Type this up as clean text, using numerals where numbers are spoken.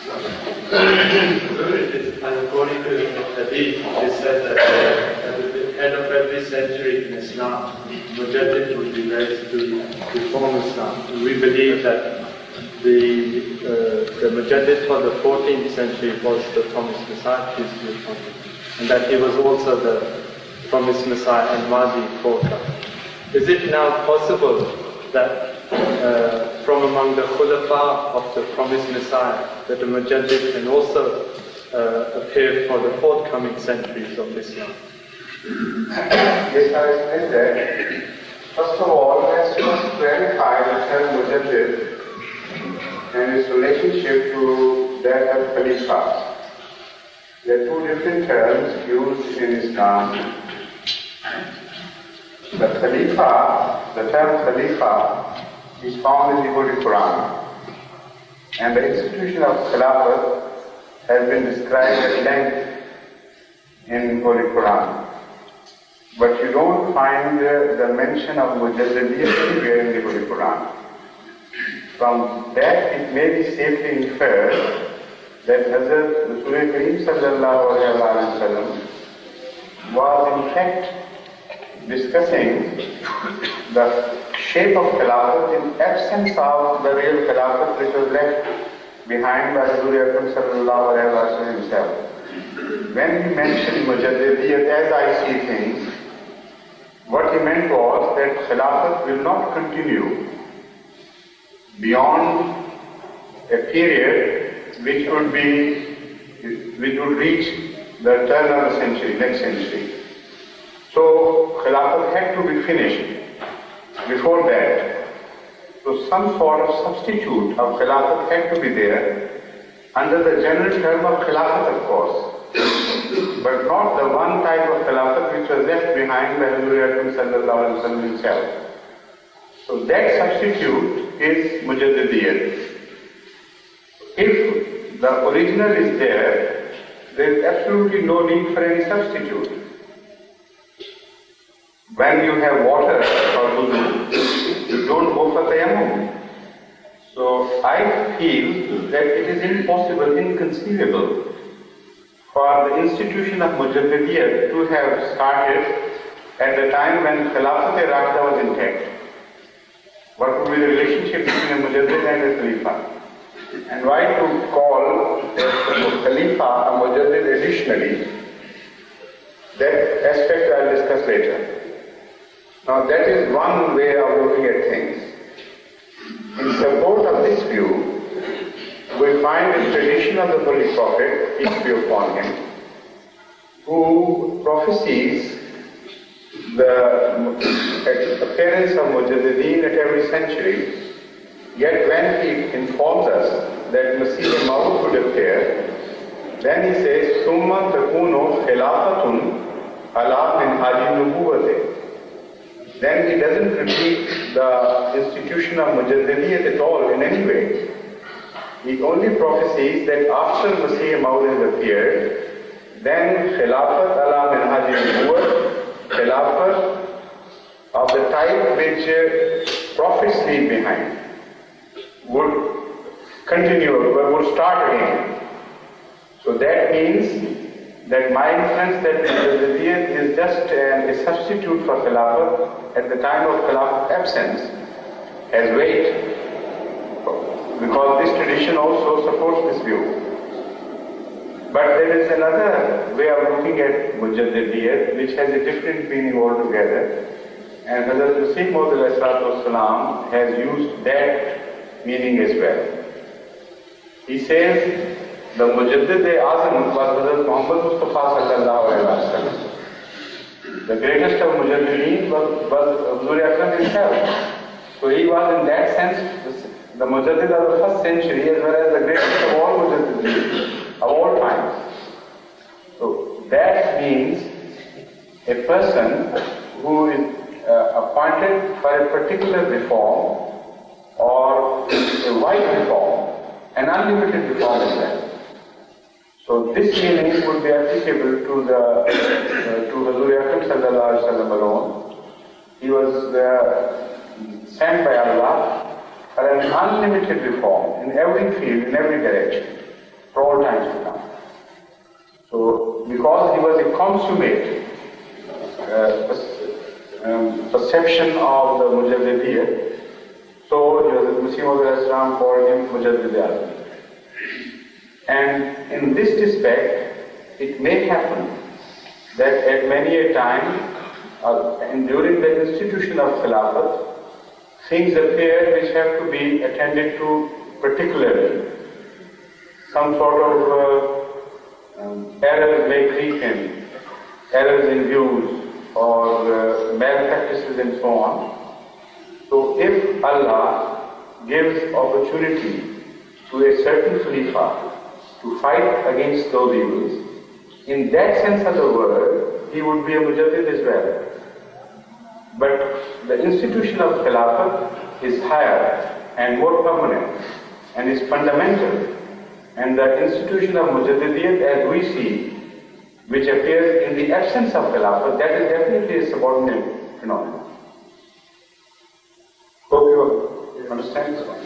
And according to the Hadith, it is said that at the head of every century in Islam, Mujadid would be raised to reform Islam. And we believe that the Mujadid for the 14th century was the promised Messiah, peace be upon him, and that he was also the promised Messiah and Mahdi forthcoming. Is it now possible that from among the khulafa of the promised Messiah, that the Mujadid can also appear for the forthcoming centuries of Islam? Yes, I explained that. First of all, let's first clarify the term Mujadid and its relationship to that of Khalifa. There are two different terms used in Islam. The Khalifa, the term Khalifa, is found in the Holy Quran. And the institution of Khilafat has been described at length in Holy Quran. But you don't find the mention of Mujaddidiyyah anywhere in the Holy Quran. From that it may be safely inferred that Hazrat Rasul Kareem sallallahu alayhi wa sallam was in fact discussing the shape of Khilafat in absence of the real Khilafat which was left behind by Hazrat Akram sallallahu alayhi wa sallam himself. When he mentioned Mujaddidiyyah, as I see things, what he meant was that Khilafat will not continue beyond a period which would reach the turn of the century, next century. So Khilafat had to be finished before that. So some sort of substitute of Khilafat had to be there under the general term of Khilafat, of course, but not the one type of Khilafat which was left behind by Hazrat Akram sallallahu alaihi wasallam himself. So that substitute is Mujaddidiyyah. If the original is there is absolutely no need for any substitute. When you have water for wudu, you don't go for tayammum. So I feel that it is impossible, inconceivable for the institution of Mujaddidiyyah to have started at the time when Khilafat-e-Rashida was intact. What would be the relationship between a Mujaddid and a Khalifa? And why to call a Khalifa a Mujaddid additionally? That aspect I will discuss later. Now that is one way of looking at things. In support of this view, we find the tradition of the Holy Prophet, peace be upon him, who prophesies the appearance of Mujaddideen at every century, yet when he informs us that Masih Maud would appear, then he says, Summa takunu khilafatun ala minhaji nubuwwati. Then he doesn't repeat the institution of Mujaddidiyyah at all in any way. He only prophesies that after Masih Maud has appeared, then Khilafat ala minhaji nubuwwat, Khilafat of the type which prophets leave behind, would continue, would start again. So that means that my inference that Mujaddidiyyah is just a substitute for Khilafat at the time of Khilafat absence has weight, because this tradition also supports this view. But there is another way of looking at Mujaddidiyyah which has a different meaning altogether, and Hazrat Masih Maud has used that meaning as well. He says the Mujaddid-e-Azam was Hazrat Muhammad Mustafa sallallahu alayhi wa sallam. The greatest of Mujaddideen was Hazrat Akram himself. So he was in that sense the Mujaddid of the first century as well as the greatest of all Mujaddideen of all times. So that means a person who is appointed for a particular reform or a wide reform, an unlimited reform as well. So this meaning would be applicable to Hazrat Akram sallallahu alaihi wasallam alone. He was sent by Allah for an unlimited reform in every field, in every direction. for all times to come. So, because he was a consummate perception of the mujjadidiyat, so Hazrat Masih Maud called him Mujaddid. And in this respect, it may happen that at many a time, and during the institution of khilafat, things appear which have to be attended to particularly. Some sort of errors may creep in, errors in views or malpractices and so on. So if Allah gives opportunity to a certain khalifa to fight against those evils, in that sense of the word, he would be a mujaddid as well. But the institution of khilafat is higher and more permanent and is fundamental. And the institution of mujaddidiyat, as we see, which appears in the absence of khilafat, that is definitely a subordinate phenomenon. Hope you understand this one.